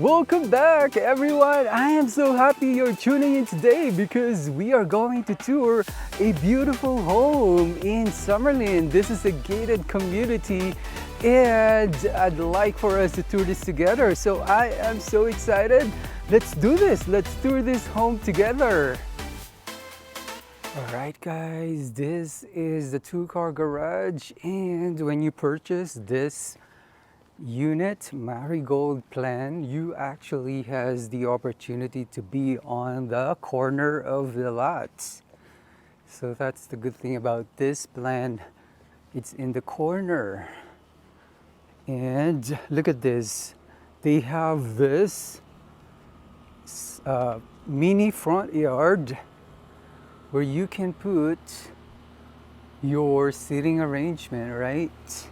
Welcome back, everyone. I am so happy you're tuning in today because we are going to tour a beautiful home in Summerlin. This is a gated community and I'd like for us to tour this together. So I am so excited. Let's do this. Let's tour this home together. All right, guys, this is the two-car garage, and when you purchase this unit Marigold plan, you actually has the opportunity to be on the corner of the lot. So that's the good thing about this plan. It's in the corner. And look at this. They have this mini front yard where you can put your seating arrangement, right?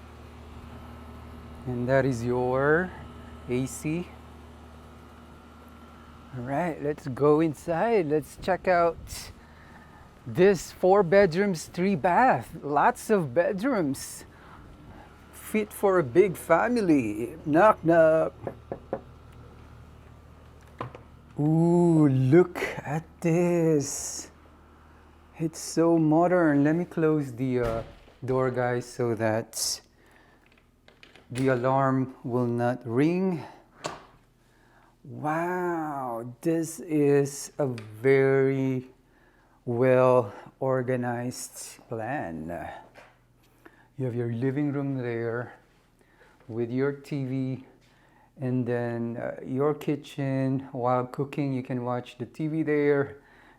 And that is your AC. All right, let's go inside. Let's check out this 4 bedrooms, 3 bath. Lots of bedrooms. Fit for a big family. Knock, knock. Ooh, look at this. It's so modern. Let me close the door, guys, so that the alarm will not ring. Wow, this is a very well organized plan. You have your living room there with your TV, and then your kitchen. While cooking, you can watch the TV there,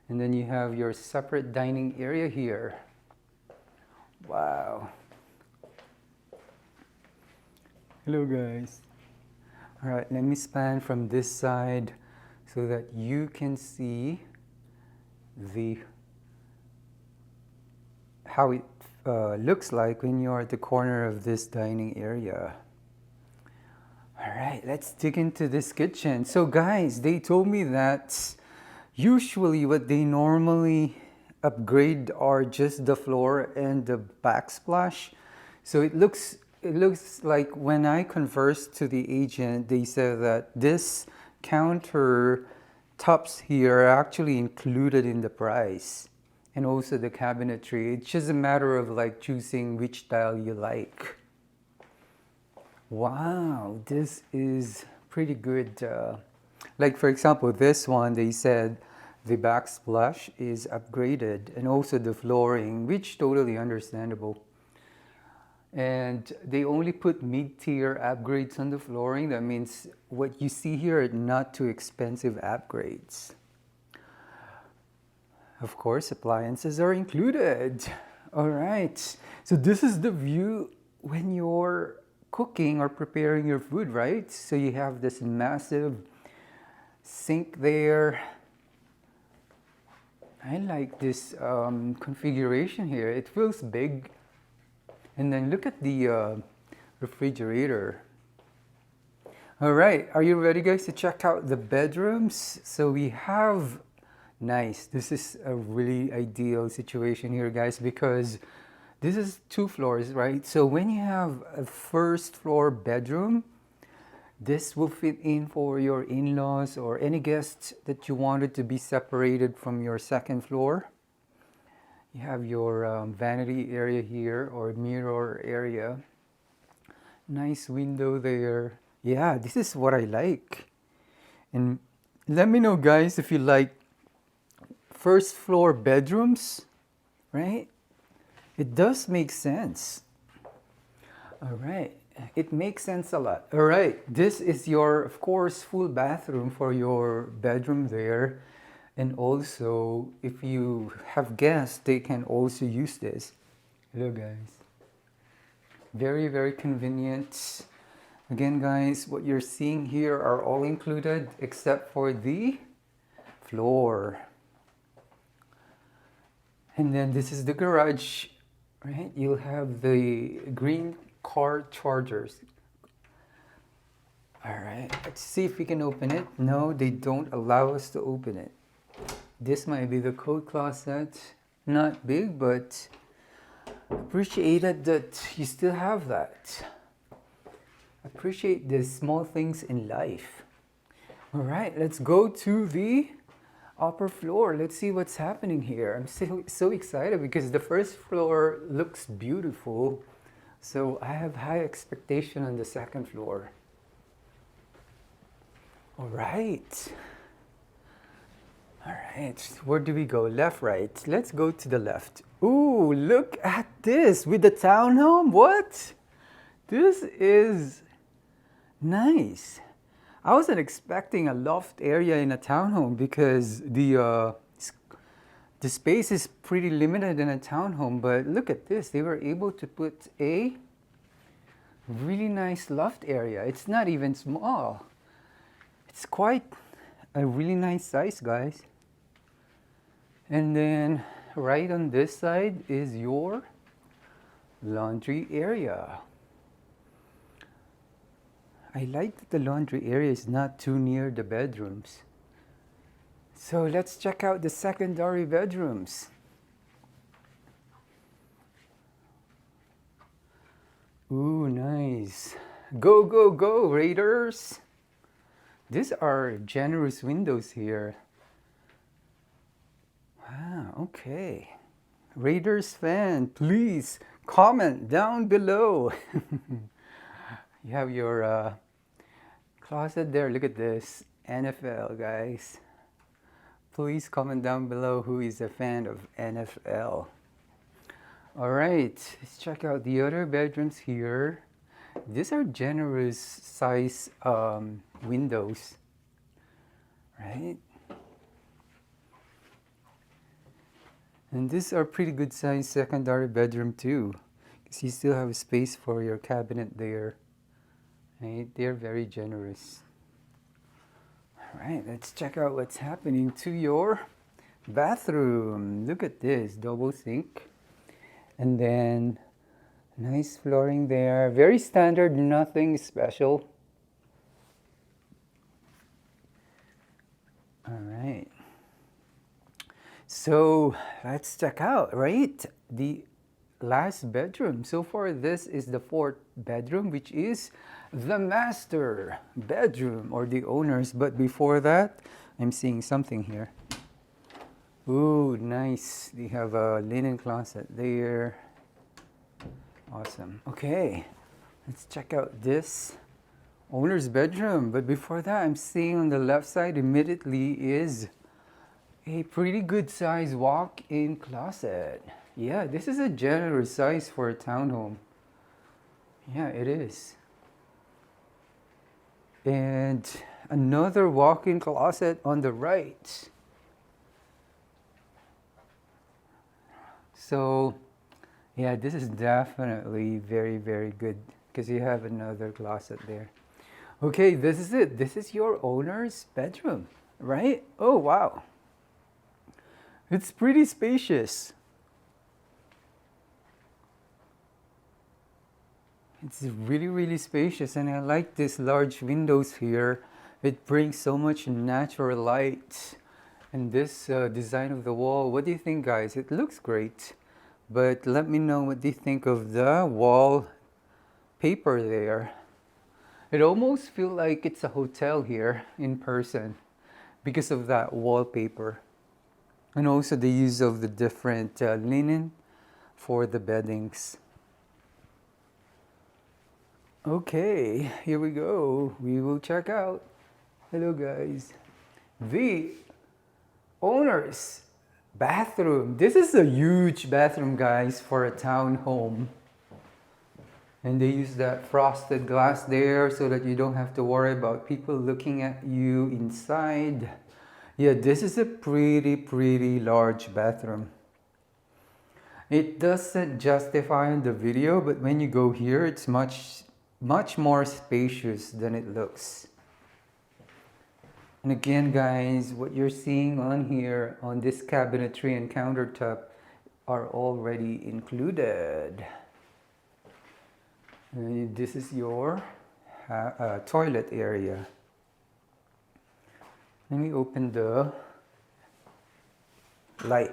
and then you have your separate dining area here. Wow. Hello, guys. All right, let me span from this side so that you can see how it looks like when you're at the corner of this dining area. All right, let's dig into this kitchen. So guys, they told me that usually what they normally upgrade are just the floor and the backsplash. So it looks like when I conversed to the agent, they said that this counter tops here are actually included in the price, and also the cabinetry. It's just a matter of like choosing which style you like. Wow, this is pretty good. Like for example, this one, they said the backsplash is upgraded, and also the flooring, which totally understandable. And they only put mid-tier upgrades on the flooring. That means what you see here are not too expensive upgrades. Of course, appliances are included. All right. So this is the view when you're cooking or preparing your food, right? So you have this massive sink there. I like this configuration here. It feels big. And then look at the refrigerator. All right, are you ready, guys, to check out the bedrooms? So we have, nice, this is a really ideal situation here, guys, because this is 2 floors, right? So when you have a first floor bedroom, this will fit in for your in-laws or any guests that you wanted to be separated from your second floor. You have your vanity area here, or mirror area. Nice window there. Yeah, this is what I like. And let me know, guys, if you like first floor bedrooms, right? It does make sense. All right, it makes sense a lot. All right, this is your, of course, full bathroom for your bedroom there. And also, if you have guests, they can also use this. Hello, guys. Very, very convenient. Again, guys, what you're seeing here are all included except for the floor. And then this is the garage, right? You'll have the green car chargers. All right, let's see if we can open it. No, they don't allow us to open it. This might be the coat closet. Not big, but appreciated that you still have that. Appreciate the small things in life. All right, let's go to the upper floor. Let's see what's happening here. I'm so excited because the first floor looks beautiful. So I have high expectation on the second floor. All right. All right, where do we go? Left, right? Let's go to the left. Ooh, look at this with the townhome. What? This is nice. I wasn't expecting a loft area in a townhome because the space is pretty limited in a townhome. But look at this. They were able to put a really nice loft area. It's not even small. It's quite a really nice size, guys. And then right on this side is your laundry area. I like that the laundry area is not too near the bedrooms. So let's check out the secondary bedrooms. Ooh, nice. Go, go, go, Raiders! These are generous windows here. Wow, okay. Raiders fan, please comment down below. You have your closet there. Look at this. NFL, guys. Please comment down below who is a fan of NFL. All right, let's check out the other bedrooms here. These are generous size windows, right? And these are pretty good size secondary bedroom too, because you still have space for your cabinet there. Right? They're very generous. All right, let's check out what's happening to your bathroom. Look at this, double sink. And then nice flooring there. Very standard, nothing special. All right. So let's check out, right? The last bedroom. So far, this is the fourth bedroom, which is the master bedroom or the owner's. But before that, I'm seeing something here. Ooh, nice. They have a linen closet there. Awesome. Okay, let's check out this owner's bedroom. But before that, I'm seeing on the left side immediately is a pretty good size walk-in closet. Yeah, this is a generous size for a townhome. Yeah, it is. And another walk-in closet on the right. So, yeah, this is definitely very, very good because you have another closet there. Okay, this is it. This is your owner's bedroom, right? Oh, wow. It's pretty spacious. It's really, really spacious, and I like these large windows here. It brings so much natural light. And this design of the wall, what do you think, guys? It looks great, but let me know what do you think of the wall paper there. It almost feels like it's a hotel here in person because of that wallpaper. And also the use of the different linen for the beddings. Okay, here we go. We will check out. Hello, guys. The owner's bathroom. This is a huge bathroom, guys, for a townhome. And they use that frosted glass there so that you don't have to worry about people looking at you inside. Yeah, this is a pretty large bathroom. It doesn't justify in the video, but when you go here, it's much more spacious than it looks. And again, guys, what you're seeing on here on this cabinetry and countertop are already included. And this is your toilet area. Let me open the light.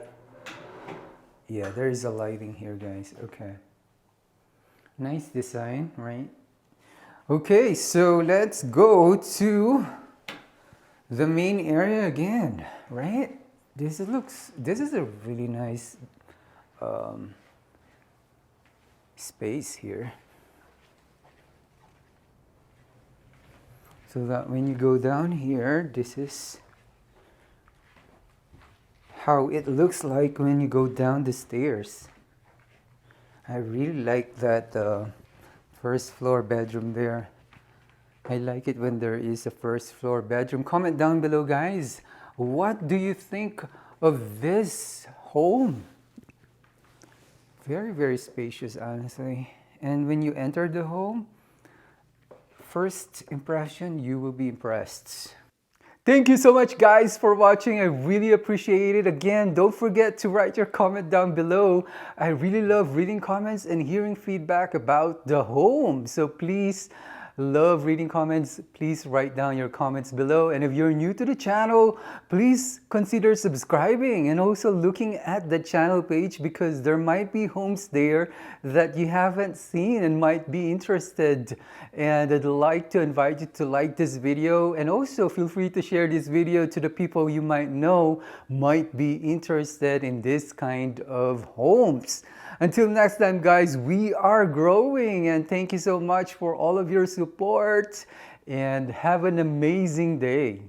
Yeah, there is a lighting here, guys. Okay. Nice design, right? Okay, so let's go to the main area again, right? This is a really nice space here. So that when you go down here, this is how it looks like when you go down the stairs. I really like that first floor bedroom there. I like it when there is a first floor bedroom. Comment down below, guys. What do you think of this home? Very, very spacious, honestly. And when you enter the home, first impression, you will be impressed. Thank you so much, guys, for watching. I really appreciate it. Again, don't forget to write your comment down below. I really love reading comments and hearing feedback about the home. So please, love reading comments. Please write down your comments below. And if you're new to the channel, please consider subscribing and also looking at the channel page, because there might be homes there that you haven't seen and might be interested. And I'd like to invite you to like this video, and also feel free to share this video to the people you might know might be interested in this kind of homes. Until next time, guys, we are growing, and thank you so much for all of your support, and have an amazing day.